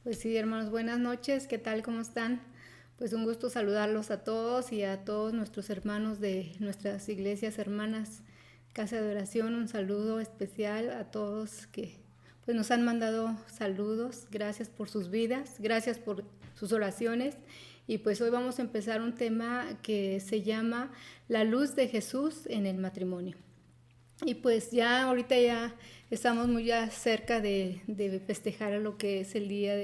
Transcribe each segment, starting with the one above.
Pues sí, hermanos, buenas noches, ¿qué tal? ¿Cómo están? Pues un gusto saludarlos a todos y a todos nuestros hermanos de nuestras iglesias hermanas, Casa de Oración, un saludo especial a todos que pues nos han mandado saludos, gracias por sus vidas, gracias por sus oraciones y pues hoy vamos a empezar un tema que se llama La luz de Jesús en el matrimonio. Y pues ya ahorita ya estamos muy ya cerca de festejar lo que es el día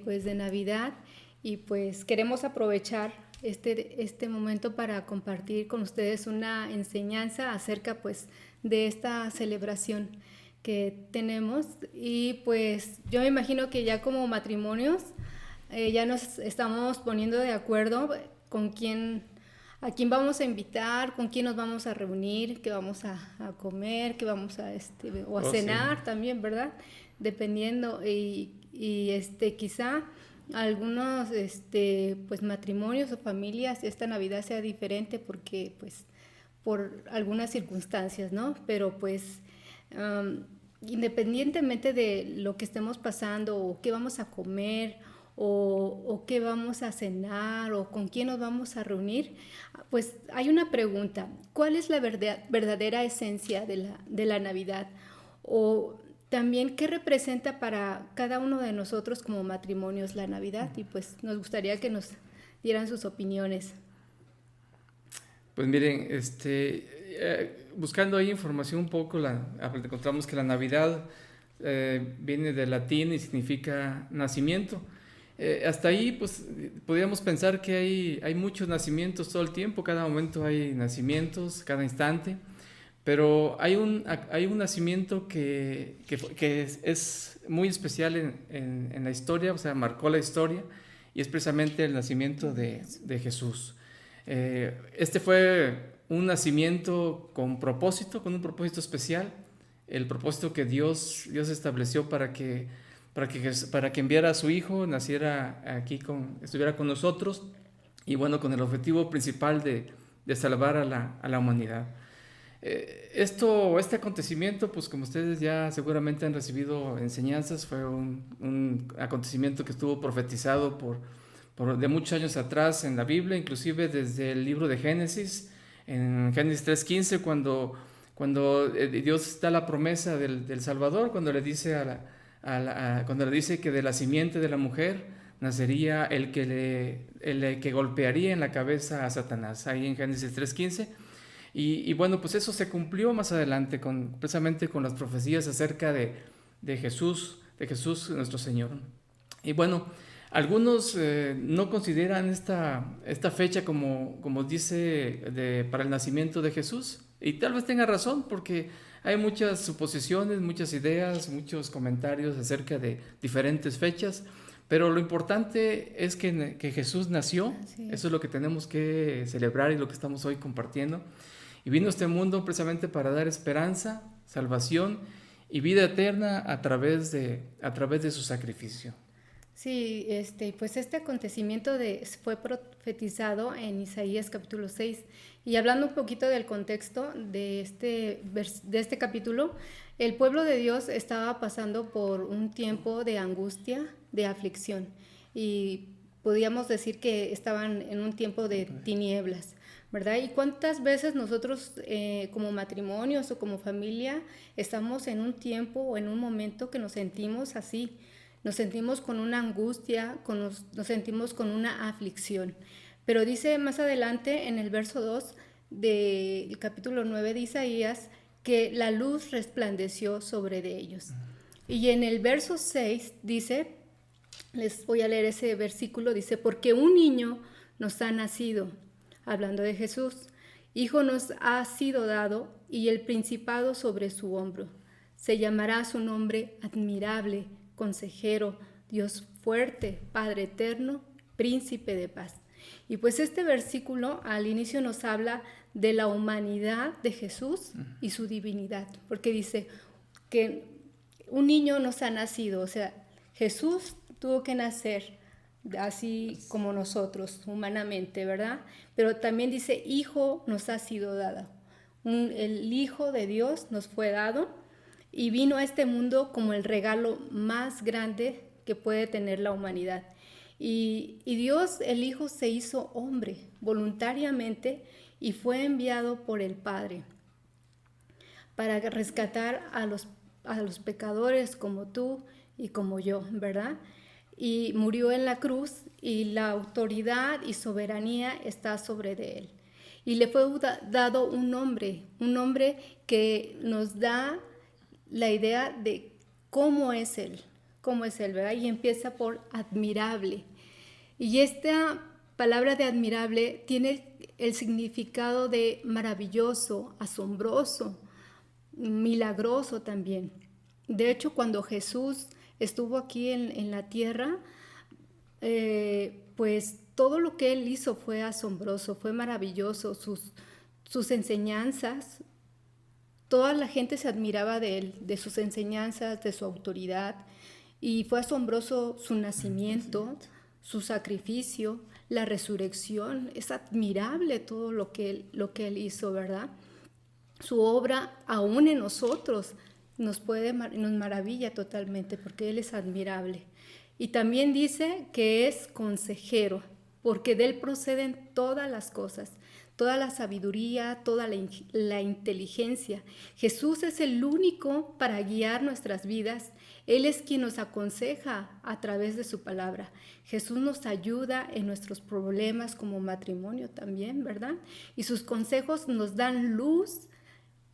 pues de Navidad y pues queremos aprovechar este momento para compartir con ustedes una enseñanza acerca pues de esta celebración que tenemos y pues yo me imagino que ya como matrimonios ya nos estamos poniendo de acuerdo con a quién vamos a invitar, con quién nos vamos a reunir, qué vamos a comer, qué vamos o a Sí. cenar también, ¿verdad? Dependiendo quizá algunos pues matrimonios o familias esta Navidad sea diferente porque pues por algunas circunstancias, ¿no? Pero pues independientemente de lo que estemos pasando o qué vamos a comer o qué vamos a cenar o con quién nos vamos a reunir, pues hay una pregunta, ¿cuál es la verdadera esencia de la Navidad? O también, ¿qué representa para cada uno de nosotros como matrimonios la Navidad? Y pues nos gustaría que nos dieran sus opiniones. Pues miren, buscando ahí información un poco, encontramos que la Navidad viene del latín y significa nacimiento. Hasta ahí, pues, podríamos pensar que hay muchos nacimientos todo el tiempo, cada momento hay nacimientos, cada instante, pero hay un nacimiento que es muy especial en la historia, o sea, marcó la historia, y es precisamente el nacimiento de Jesús. Este fue un nacimiento con un propósito especial, el propósito que Dios estableció para que enviara a su Hijo, naciera aquí, estuviera con nosotros, y bueno, con el objetivo principal de salvar a la humanidad. Este acontecimiento, pues como ustedes ya seguramente han recibido enseñanzas, fue un acontecimiento que estuvo profetizado de muchos años atrás en la Biblia, inclusive desde el libro de Génesis, en Génesis 3:15, cuando Dios da la promesa del Salvador, cuando le dice cuando le dice que de la simiente de la mujer nacería el que golpearía en la cabeza a Satanás, ahí en Génesis 3:15. Y bueno, pues eso se cumplió más adelante, precisamente con las profecías acerca de Jesús nuestro Señor. Y bueno, algunos no consideran esta fecha como dice para el nacimiento de Jesús, y tal vez tenga razón, porque hay muchas suposiciones, muchas ideas, muchos comentarios acerca de diferentes fechas, pero lo importante es que Jesús nació. Así Eso es. es lo que tenemos que celebrar y lo que estamos hoy compartiendo. Y vino a este mundo precisamente para dar esperanza, salvación y vida eterna a través de su sacrificio. Sí, pues este acontecimiento fue profetizado en Isaías capítulo 6. Y hablando un poquito del contexto de este capítulo, el pueblo de Dios estaba pasando por un tiempo de angustia, de aflicción. Y podíamos decir que estaban en un tiempo de tinieblas, ¿verdad? ¿Y cuántas veces nosotros como matrimonios o como familia estamos en un tiempo o en un momento que nos sentimos así? Nos sentimos con una angustia, nos sentimos con una aflicción. Pero dice más adelante en el verso 2 del capítulo 9 de Isaías que la luz resplandeció sobre de ellos. Y en el verso 6 dice, les voy a leer ese versículo, dice, porque un niño nos ha nacido, hablando de Jesús, hijo nos ha sido dado y el principado sobre su hombro. Se llamará su nombre admirable, consejero, Dios fuerte, Padre eterno, príncipe de paz. Y pues este versículo al inicio nos habla de la humanidad de Jesús y su divinidad, porque dice que un niño nos ha nacido, o sea, Jesús tuvo que nacer así como nosotros, humanamente, ¿verdad? Pero también dice, hijo nos ha sido dado. El Hijo de Dios nos fue dado y vino a este mundo como el regalo más grande que puede tener la humanidad. Y Dios, el Hijo, se hizo hombre voluntariamente y fue enviado por el Padre para rescatar a los pecadores como tú y como yo, ¿verdad? Y murió en la cruz y la autoridad y soberanía está sobre de él. Y le fue dado un nombre que nos da la idea de cómo es él, ¿verdad? Y empieza por admirable. Y esta palabra de admirable tiene el significado de maravilloso, asombroso, milagroso también. De hecho, cuando Jesús estuvo aquí en la tierra, pues todo lo que él hizo fue asombroso, fue maravilloso, sus enseñanzas, toda la gente se admiraba de él, de sus enseñanzas, de su autoridad, y fue asombroso su nacimiento, su sacrificio, la resurrección. Es admirable todo lo que él hizo, ¿verdad? Su obra aún en nosotros nos maravilla totalmente porque él es admirable. Y también dice que es consejero, porque de él proceden todas las cosas, toda la sabiduría, toda la inteligencia. Jesús es el único para guiar nuestras vidas. Él es quien nos aconseja a través de su palabra. Jesús nos ayuda en nuestros problemas como matrimonio también, ¿verdad? Y sus consejos nos dan luz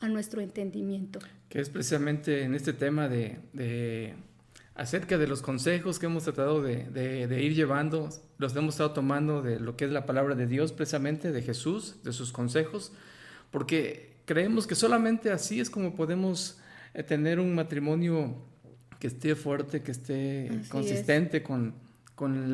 a nuestro entendimiento. Que es precisamente en este tema de acerca de los consejos que hemos tratado de ir llevando, los hemos estado tomando de lo que es la palabra de Dios, precisamente de Jesús, de sus consejos, porque creemos que solamente así es como podemos tener un matrimonio que esté fuerte, que esté consistente con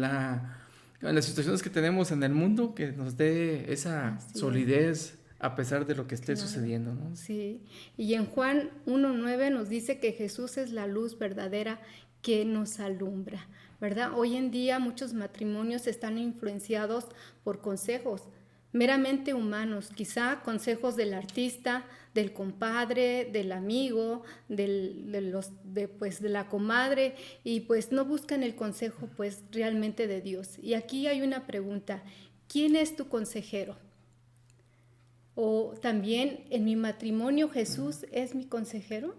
las situaciones que tenemos en el mundo, que nos dé esa solidez a pesar de lo que esté sucediendo, ¿no? Sí, y en Juan 1:9 nos dice que Jesús es la luz verdadera que nos alumbra, ¿verdad? Hoy en día muchos matrimonios están influenciados por consejos meramente humanos, quizá consejos del artista, del compadre, del amigo, de la comadre, y pues no buscan el consejo pues realmente de Dios. Y aquí hay una pregunta: ¿quién es tu consejero? O también, ¿en mi matrimonio Jesús es mi consejero?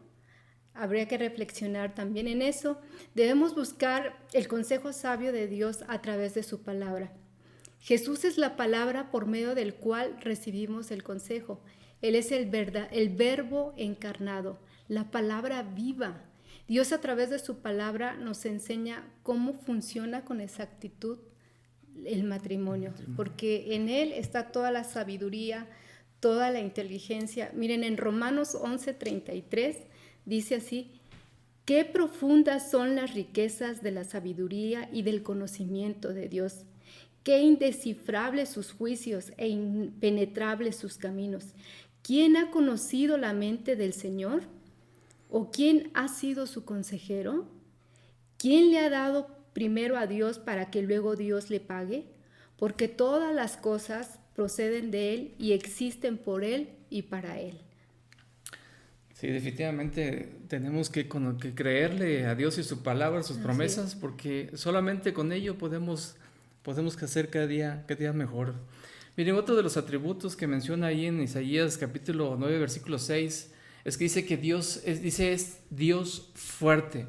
Habría que reflexionar también en eso. Debemos buscar el consejo sabio de Dios a través de su palabra. Jesús es la palabra por medio del cual recibimos el consejo. Él es el verbo encarnado, la palabra viva. Dios a través de su palabra nos enseña cómo funciona con exactitud el matrimonio, porque en él está toda la sabiduría, toda la inteligencia. Miren, en Romanos 11:33 dice así: qué profundas son las riquezas de la sabiduría y del conocimiento de Dios. Qué indescifrables sus juicios e impenetrables sus caminos. ¿Quién ha conocido la mente del Señor? ¿O quién ha sido su consejero? ¿Quién le ha dado primero a Dios para que luego Dios le pague? Porque todas las cosas proceden de Él y existen por Él y para Él. Sí, definitivamente tenemos que creerle a Dios y su palabra, sus promesas, porque solamente con ello podemos hacer cada día mejor. Miren, otro de los atributos que menciona ahí en Isaías capítulo 9, versículo 6, es que dice que Dios es Dios fuerte.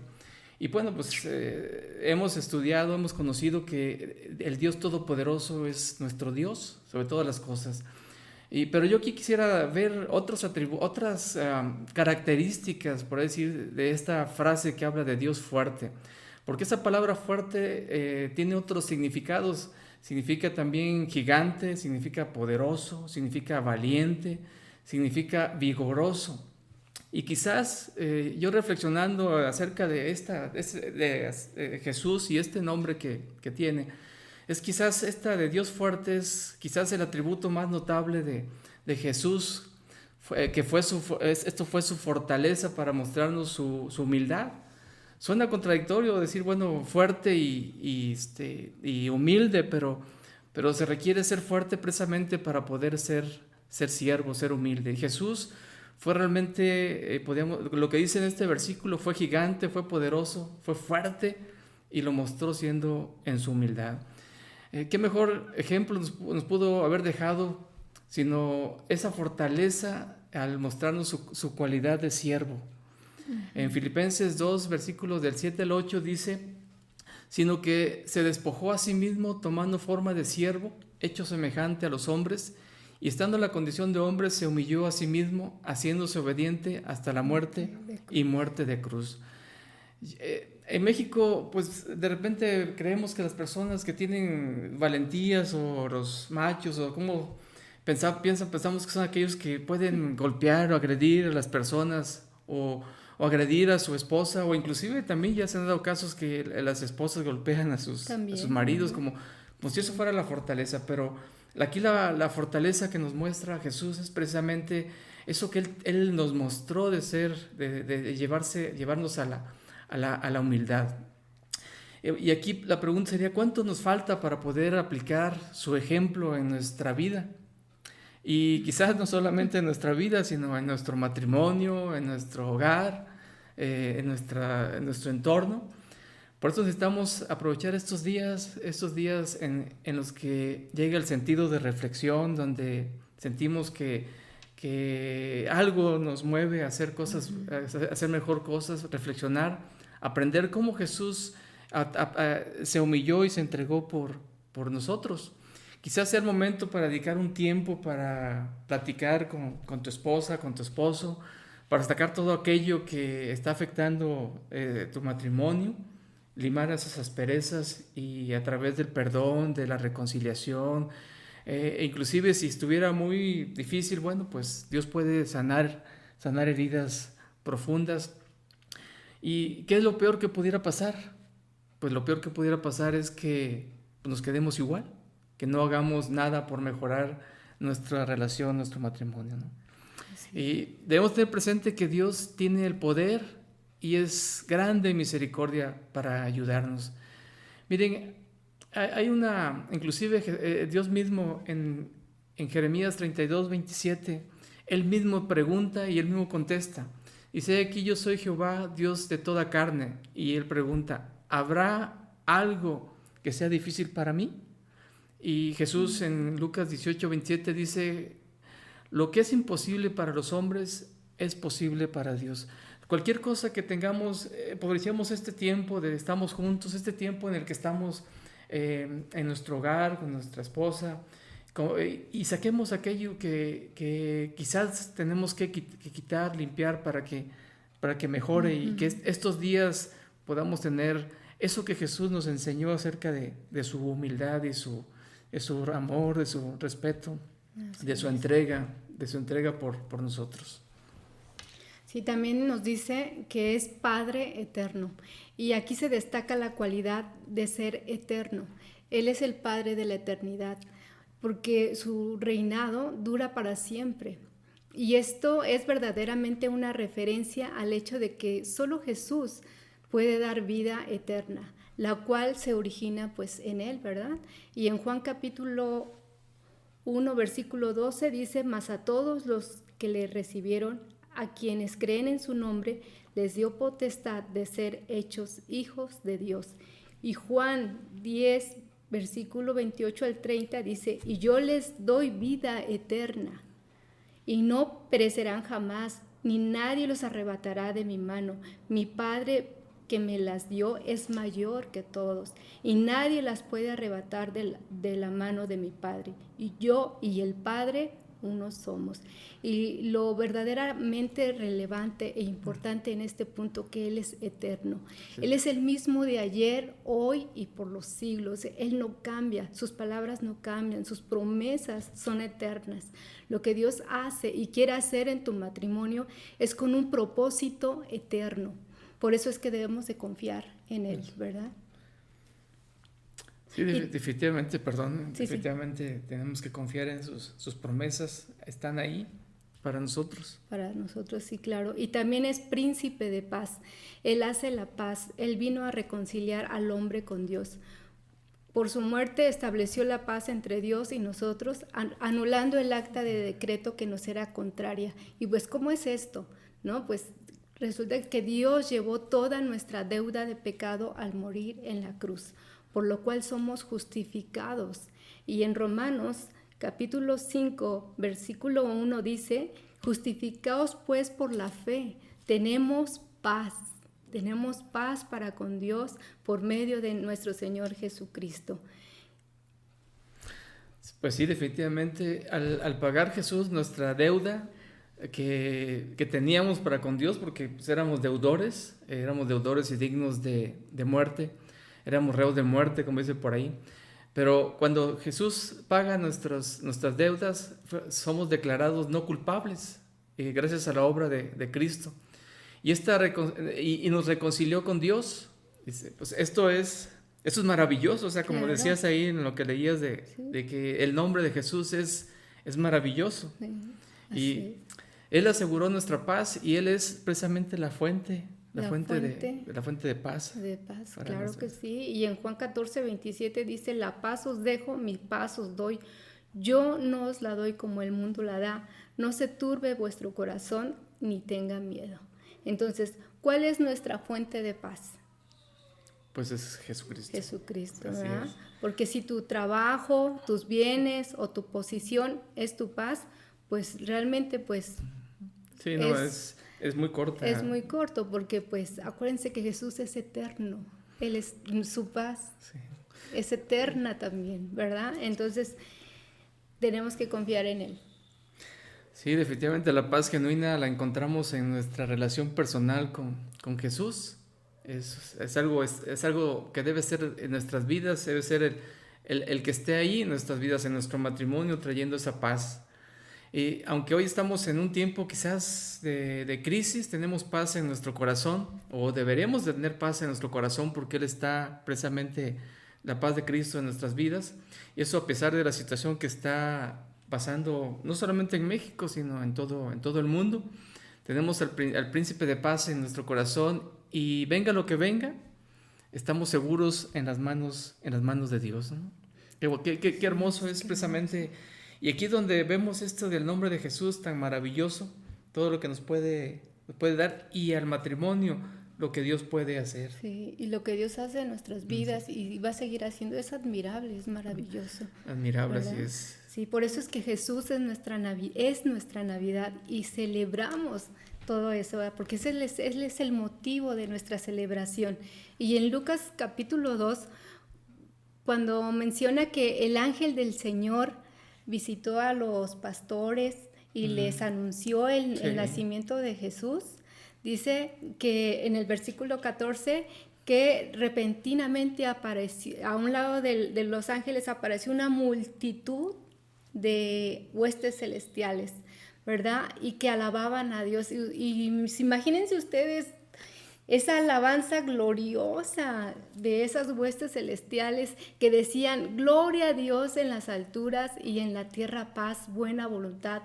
Y bueno, pues hemos estudiado, hemos conocido que el Dios Todopoderoso es nuestro Dios sobre todas las cosas. Pero yo aquí quisiera ver otras características, por decir, de esta frase que habla de Dios fuerte. Porque esa palabra fuerte tiene otros significados. Significa también gigante, significa poderoso, significa valiente, significa vigoroso. Y quizás yo reflexionando acerca de Jesús y este nombre que tiene, es quizás esta de Dios fuerte, es quizás el atributo más notable de Jesús, esto fue su fortaleza para mostrarnos su humildad. Suena contradictorio decir, bueno, fuerte y humilde, pero se requiere ser fuerte precisamente para poder ser siervo, ser humilde. Y Jesús fue realmente, lo que dice en este versículo, fue gigante, fue poderoso, fue fuerte, y lo mostró siendo en su humildad. ¿Qué mejor ejemplo nos pudo haber dejado sino esa fortaleza al mostrarnos su cualidad de siervo? En Filipenses 2, versículos del 7 al 8 dice: sino que se despojó a sí mismo tomando forma de siervo, hecho semejante a los hombres, y estando en la condición de hombre se humilló a sí mismo, haciéndose obediente hasta la muerte y muerte de cruz. En México, pues de repente creemos que las personas que tienen valentías o los machos o como pensamos que son aquellos que pueden golpear o agredir a las personas o agredir a su esposa, o inclusive también ya se han dado casos que las esposas golpean a sus maridos, como si eso fuera la fortaleza. Pero aquí la fortaleza que nos muestra Jesús es precisamente eso que Él nos mostró de ser, de llevarnos a la humildad. Y aquí la pregunta sería: ¿cuánto nos falta para poder aplicar su ejemplo en nuestra vida? Y quizás no solamente en nuestra vida, sino en nuestro matrimonio, en nuestro hogar, en nuestro entorno. Por eso necesitamos aprovechar estos días en los que llega el sentido de reflexión, donde sentimos que algo nos mueve a hacer cosas, a hacer mejor cosas, reflexionar, aprender cómo Jesús se humilló y se entregó por nosotros. Quizás sea el momento para dedicar un tiempo para platicar con tu esposa, con tu esposo, para destacar todo aquello que está afectando tu matrimonio, limar esas asperezas y a través del perdón, de la reconciliación, inclusive si estuviera muy difícil, bueno, pues Dios puede sanar heridas profundas. ¿Y qué es lo peor que pudiera pasar? Pues lo peor que pudiera pasar es que nos quedemos igual, que no hagamos nada por mejorar nuestra relación, nuestro matrimonio, ¿no? Sí. Y debemos tener presente que Dios tiene el poder y es grande en misericordia para ayudarnos. Miren, inclusive Dios mismo en Jeremías 32, 27, Él mismo pregunta y Él mismo contesta. Dice: aquí yo soy Jehová, Dios de toda carne. Y Él pregunta: ¿habrá algo que sea difícil para mí? Y Jesús en Lucas 18, 27 dice: lo que es imposible para los hombres es posible para Dios. Cualquier cosa que tengamos, aprovechemos este tiempo de estamos juntos, este tiempo en el que estamos en nuestro hogar, con nuestra esposa, y saquemos aquello que quizás tenemos que quitar, limpiar para que mejore, y que estos días podamos tener eso que Jesús nos enseñó acerca de su humildad y su amor, de su respeto, de su entrega por nosotros. Sí, también nos dice que es Padre eterno, y aquí se destaca la cualidad de ser eterno. Él es el Padre de la eternidad, porque su reinado dura para siempre. Y esto es verdaderamente una referencia al hecho de que solo Jesús puede dar vida eterna, la cual se origina pues en Él, ¿verdad? Y en Juan capítulo 1, versículo 12 dice: mas a todos los que le recibieron, a quienes creen en su nombre, les dio potestad de ser hechos hijos de Dios. Y Juan 10, versículo 28 al 30 dice: y yo les doy vida eterna, y no perecerán jamás, ni nadie los arrebatará de mi mano. Mi Padre que me las dio es mayor que todos, y nadie las puede arrebatar de la mano de mi Padre. Y yo y el Padre uno somos. Y lo verdaderamente relevante e importante en este punto, que Él es eterno. Sí. Él es el mismo de ayer, hoy y por los siglos. Él no cambia, sus palabras no cambian, sus promesas son eternas. Lo que Dios hace y quiere hacer en tu matrimonio es con un propósito eterno. Por eso es que debemos de confiar en Él, ¿verdad? Sí, definitivamente tenemos que confiar en sus promesas, están ahí para nosotros. Para nosotros, sí, claro. Y también es príncipe de paz. Él hace la paz, Él vino a reconciliar al hombre con Dios. Por su muerte estableció la paz entre Dios y nosotros, anulando el acta de decreto que nos era contraria. Y pues, ¿cómo es esto? ¿No? Pues Resulta que Dios llevó toda nuestra deuda de pecado al morir en la cruz, por lo cual somos justificados. Y en Romanos capítulo 5, versículo 1 dice, justificaos pues por la fe, tenemos paz para con Dios por medio de nuestro Señor Jesucristo. Pues sí, definitivamente, al pagar Jesús nuestra deuda que teníamos para con Dios, porque pues, éramos deudores y dignos de muerte, éramos reos de muerte, como dice por ahí. Pero cuando Jesús paga nuestras deudas, somos declarados no culpables, gracias a la obra de Cristo. Y nos reconcilió con Dios. Pues esto es maravilloso, o sea, como Claro. decías ahí en lo que leías Sí. de que el nombre de Jesús es maravilloso. Sí, Y así Él aseguró nuestra paz y Él es precisamente la fuente La de paz. de paz, para claro nosotros. que sí. Y en Juan 14:27 dice, la paz os dejo, mi paz os doy. Yo no os la doy como el mundo la da. No se turbe vuestro corazón ni tenga miedo. Entonces, ¿cuál es nuestra fuente de paz? Pues es Jesucristo. Jesucristo, Así ¿verdad? es. Porque si tu trabajo, tus bienes o tu posición es tu paz, pues realmente pues Sí, no, es muy corta. es muy corto, porque pues acuérdense que Jesús es eterno, Él es su paz, Sí. es eterna también, ¿verdad? Entonces tenemos que confiar en Él. Sí, definitivamente la paz genuina la encontramos en nuestra relación personal con Jesús. Es algo que debe ser en nuestras vidas, debe ser el que esté ahí en nuestras vidas, en nuestro matrimonio, trayendo esa paz. Y aunque hoy estamos en un tiempo quizás de crisis, tenemos paz en nuestro corazón, o deberemos de tener paz en nuestro corazón, porque Él está precisamente, la paz de Cristo en nuestras vidas. Y eso a pesar de la situación que está pasando, no solamente en México, sino en todo el mundo. Tenemos al príncipe de paz en nuestro corazón, y venga lo que venga, estamos seguros en las manos de Dios, ¿no? Qué hermoso es precisamente. Y aquí donde vemos esto del nombre de Jesús tan maravilloso, todo lo que nos puede dar, y al matrimonio, lo que Dios puede hacer. Sí, y lo que Dios hace en nuestras vidas y va a seguir haciendo es admirable, es maravilloso. Admirable, ¿verdad? así es. Sí, por eso es que Jesús es nuestra Navidad y celebramos todo eso, ¿verdad? Porque Él es el motivo de nuestra celebración. Y en Lucas capítulo 2, cuando menciona que el ángel del Señor visitó a los pastores y les anunció el nacimiento de Jesús, dice que en el versículo 14 que repentinamente apareció, a un lado de los ángeles apareció una multitud de huestes celestiales, ¿verdad? Y que alababan a Dios. Y imagínense ustedes esa alabanza gloriosa de esas huestes celestiales que decían, gloria a Dios en las alturas y en la tierra paz, buena voluntad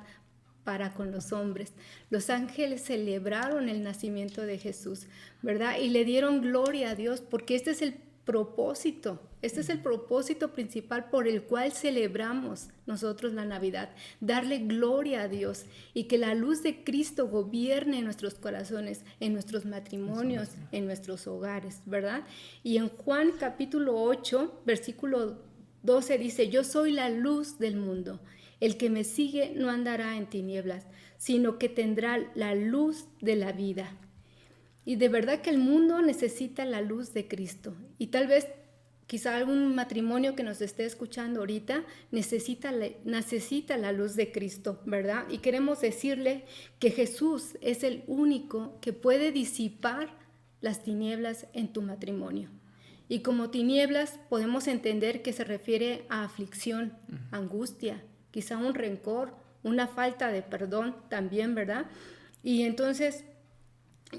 para con los hombres. Los ángeles celebraron el nacimiento de Jesús, ¿verdad? Y le dieron gloria a Dios, porque este es el propósito principal por el cual celebramos nosotros la Navidad, darle gloria a Dios y que la luz de Cristo gobierne en nuestros corazones, en nuestros matrimonios, en nuestros hogares, ¿verdad? Y en Juan capítulo 8, versículo 12 dice, yo soy la luz del mundo. El que me sigue no andará en tinieblas, sino que tendrá la luz de la vida. Y de verdad que el mundo necesita la luz de Cristo. Y tal vez, quizá algún matrimonio que nos esté escuchando ahorita necesita la luz de Cristo, ¿verdad? Y queremos decirle que Jesús es el único que puede disipar las tinieblas en tu matrimonio. Y como tinieblas podemos entender que se refiere a aflicción, angustia, quizá un rencor, una falta de perdón también, ¿verdad? Y entonces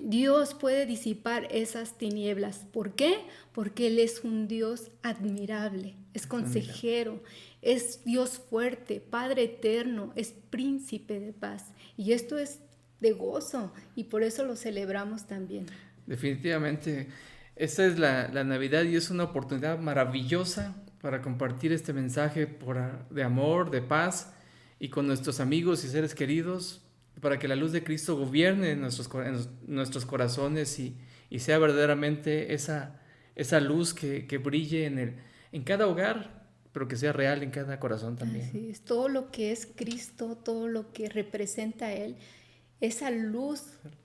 Dios puede disipar esas tinieblas. ¿Por qué? Porque Él es un Dios admirable, es consejero, es Dios fuerte, Padre eterno, es príncipe de paz. Y esto es de gozo y por eso lo celebramos también. Definitivamente, esta es la Navidad y es una oportunidad maravillosa para compartir este mensaje de amor, de paz, y con nuestros amigos y seres queridos, para que la luz de Cristo gobierne en nuestros corazones y sea verdaderamente esa luz que brille en cada hogar, pero que sea real en cada corazón también. Así es, todo lo que es Cristo, todo lo que representa a Él, esa luz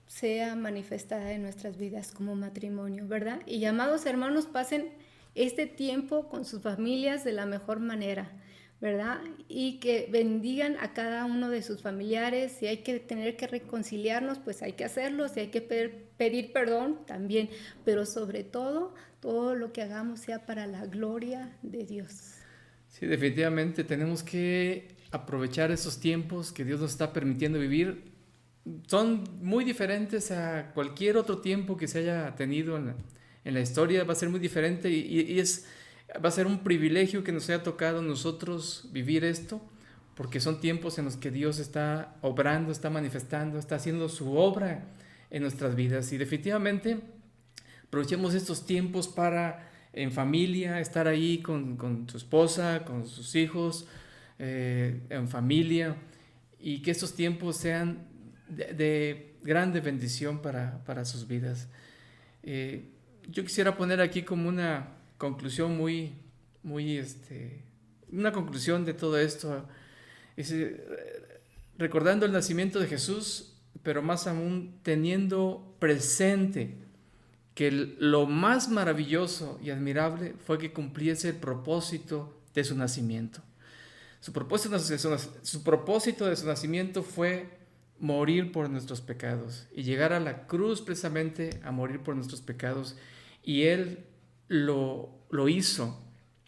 sea manifestada en nuestras vidas como matrimonio, ¿verdad? Y amados hermanos, pasen este tiempo con sus familias de la mejor manera, ¿verdad? Y que bendigan a cada uno de sus familiares. Si hay que tener que reconciliarnos, pues hay que hacerlo. Si hay que pedir perdón, también. Pero sobre todo lo que hagamos sea para la gloria de Dios. Sí, definitivamente tenemos que aprovechar esos tiempos que Dios nos está permitiendo vivir. Son muy diferentes a cualquier otro tiempo que se haya tenido en la historia. Va a ser muy diferente va a ser un privilegio que nos haya tocado a nosotros vivir esto, porque son tiempos en los que Dios está obrando, está manifestando, está haciendo su obra en nuestras vidas. Y definitivamente aprovechemos estos tiempos para en familia, estar ahí con tu esposa, con sus hijos, en familia, y que estos tiempos sean de grande bendición para sus vidas. Yo quisiera poner aquí como una conclusión una conclusión de todo esto. Recordando el nacimiento de Jesús, pero más aún teniendo presente que lo más maravilloso y admirable fue que cumpliese el propósito de su nacimiento. Su propósito de su nacimiento fue morir por nuestros pecados y llegar a la cruz precisamente a morir por nuestros pecados, y Él lo hizo.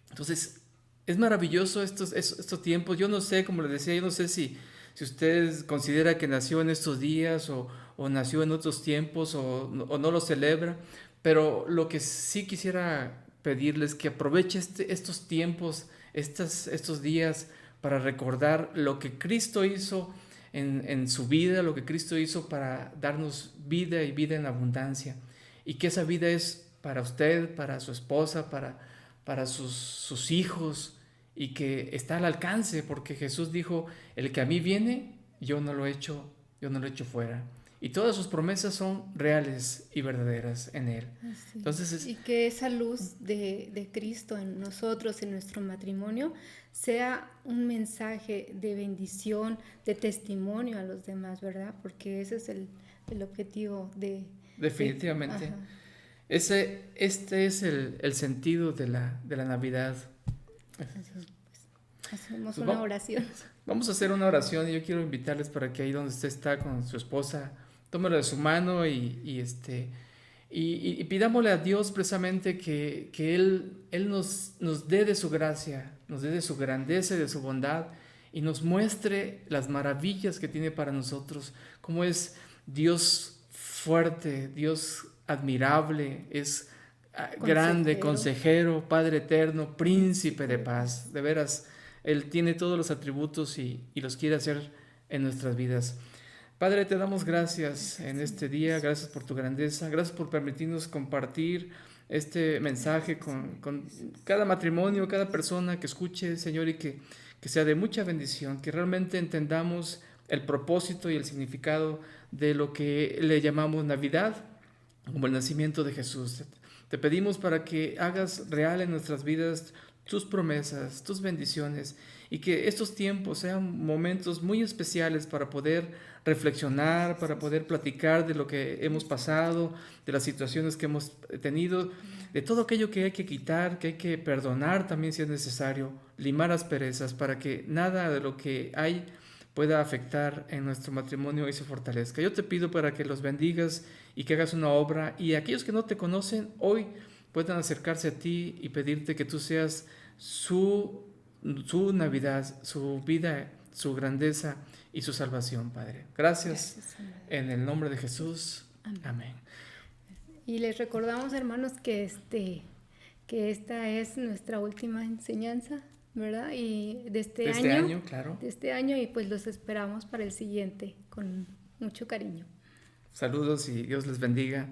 Entonces es maravilloso estos tiempos. Yo no sé, como les decía, yo no sé si usted considera que nació en estos días o nació en otros tiempos o no lo celebra, pero lo que sí quisiera pedirles que aproveche estos tiempos, estos días, para recordar lo que Cristo hizo en su vida, lo que Cristo hizo para darnos vida y vida en abundancia, y que esa vida es para usted, para su esposa, para sus hijos, y que está al alcance, porque Jesús dijo: el que a mí viene, yo no lo echo fuera. Y todas sus promesas son reales y verdaderas en Él. Entonces y que esa luz de Cristo en nosotros, en nuestro matrimonio, sea un mensaje de bendición, de testimonio a los demás, ¿verdad? Porque ese es el objetivo de... Definitivamente. Este es el sentido de la Navidad. Hacemos una oración. Vamos a hacer una oración, y yo quiero invitarles para que ahí donde usted está con su esposa, tómelo de su mano y pidámosle a Dios precisamente que Él nos dé de su gracia, nos dé de su grandeza y de su bondad, y nos muestre las maravillas que tiene para nosotros, como es Dios fuerte, Dios admirable, es grande, consejero, Padre eterno, príncipe de paz. De veras, Él tiene todos los atributos y los quiere hacer en nuestras vidas. Padre, te damos gracias en este día, gracias por tu grandeza, gracias por permitirnos compartir este mensaje con cada matrimonio, cada persona que escuche, Señor, y que sea de mucha bendición, que realmente entendamos el propósito y el significado de lo que le llamamos Navidad, como el nacimiento de Jesús. Te pedimos para que hagas real en nuestras vidas tus promesas, tus bendiciones, y que estos tiempos sean momentos muy especiales para poder reflexionar, para poder platicar de lo que hemos pasado, de las situaciones que hemos tenido, de todo aquello que hay que quitar, que hay que perdonar también si es necesario, limar asperezas, para que nada de lo que hay pueda afectar en nuestro matrimonio y se fortalezca. Yo te pido para que los bendigas y que hagas una obra, y aquellos que no te conocen hoy puedan acercarse a ti y pedirte que tú seas su Navidad, su vida, su grandeza y su salvación, Padre. Gracias en el nombre de Jesús. Amén. Y les recordamos, hermanos, que esta es nuestra última enseñanza, ¿verdad? Y de este año, claro. De este año, y pues los esperamos para el siguiente con mucho cariño. Saludos y Dios les bendiga.